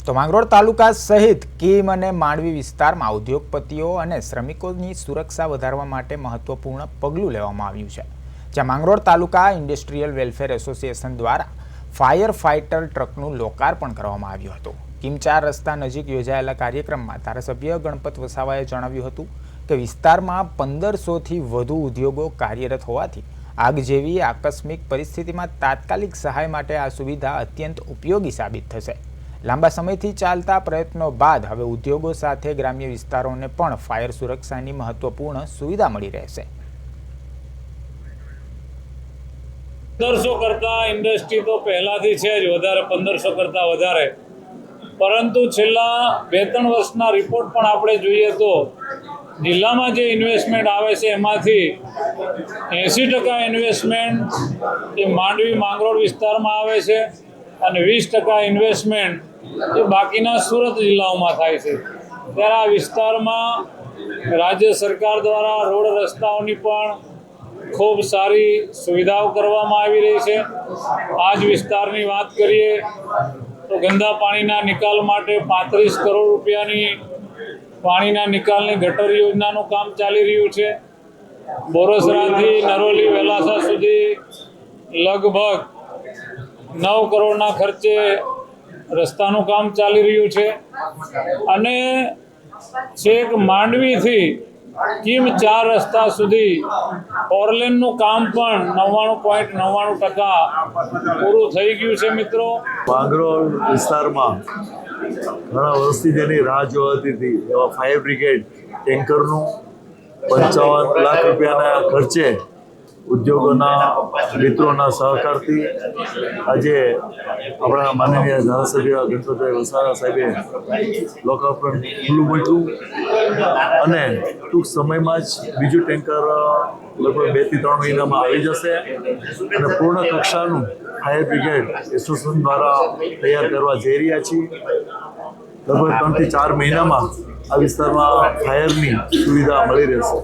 તો માંગરોળ તાલુકા સહિત કીમ અને માંડવી વિસ્તારમાં ઉદ્યોગપતિઓ અને શ્રમિકોની સુરક્ષા વધારવા માટે મહત્વપૂર્ણ પગલું લેવામાં આવ્યું છે, જ્યાં માંગરોળ તાલુકા ઇન્ડસ્ટ્રીયલ વેલફેર એસોસિએશન દ્વારા ફાયર ફાઇટર ટ્રકનું લોકાર્પણ કરવામાં આવ્યું હતું। કીમ 4 રસ્તા નજીક યોજાયેલા કાર્યક્રમમાં ધારાસભ્ય ગણપત વસાવાએ જણાવ્યું હતું કે વિસ્તારમાં 1500થી વધુ ઉદ્યોગો કાર્યરત હોવાથી આગ જેવી આકસ્મિક પરિસ્થિતિમાં તાત્કાલિક સહાય માટે આ સુવિધા અત્યંત ઉપયોગી સાબિત થશે। લાંબા સમયથી ચાલતા પ્રયત્નો બાદ હવે ઉદ્યોગો સાથે ગ્રામ્ય વિસ્તારોને પણ ફાયર સુરક્ષાની મહત્વપૂર્ણ સુવિધા મળી રહેશે। 1500 કરતા ઇન્ડસ્ટ્રી તો પહેલાથી છે જ વધારે, 1500 કરતા વધારે, પરંતુ છેલ્લા 2-3 વર્ષના રિપોર્ટ પણ આપણે જોઈએ તો જિલ્લામાં જે ઇન્વેસ્ટમેન્ટ આવે છે એમાંથી 80% ઇન્વેસ્ટમેન્ટ એ માંડવી માંગરોળ વિસ્તારમાં આવે છે અને 20% ઇન્વેસ્ટમેન્ટ એ બાકીના સુરત જિલ્લાઓમાં થાય છે। ત્યારે આ વિસ્તારમાં રાજ્ય સરકાર દ્વારા રોડ રસ્તાઓની પણ ખૂબ સારી સુવિધાઓ કરવામાં આવી રહી છે। આ જ વિસ્તારની વાત કરીએ તો ગંદા પાણીના નિકાલ માટે 35 કરોડ રૂપિયાની પાણીના નિકાલની ગટર યોજનાનું કામ ચાલી રહ્યું છે। બોરસરાથી નરોલી વેલાસા સુધી લગભગ 9 કરોડના ખર્ચે રસ્તાનું કામ ચાલી રહ્યું છે અને છેક માંડવીથી કીમ 4 રસ્તા સુધી ફોરલેનનું કામ પણ 99.99% પૂરું થઈ ગયું છે। મિત્રો, માંગરોળ વિસ્તારમાં ઘણા વર્ષથી જેની રાહ જોવાતી હતી એવા ફાયર બ્રિગેડ ટેન્કરનું 55 લાખ રૂપિયાના ખર્ચે ઉદ્યોગોના મિત્રોના સહકારથી આજે આપણા માનનીય ધારાસભ્ય ગણપતભાઈ વસાવા સાહેબે લોકાર્પણ ખુલ્લું મૂક્યું અને ટૂંક સમયમાં જ બીજું ટેન્કર લગભગ 2 થી 3 મહિનામાં આવી જશે અને પૂર્ણ કક્ષાનું ફાયર બ્રિગેડ એસોસિએશન દ્વારા તૈયાર કરવા જઈ રહ્યા છીએ। લગભગ 3 થી 4 મહિનામાં આ વિસ્તારમાં ફાયરની સુવિધા મળી રહેશે।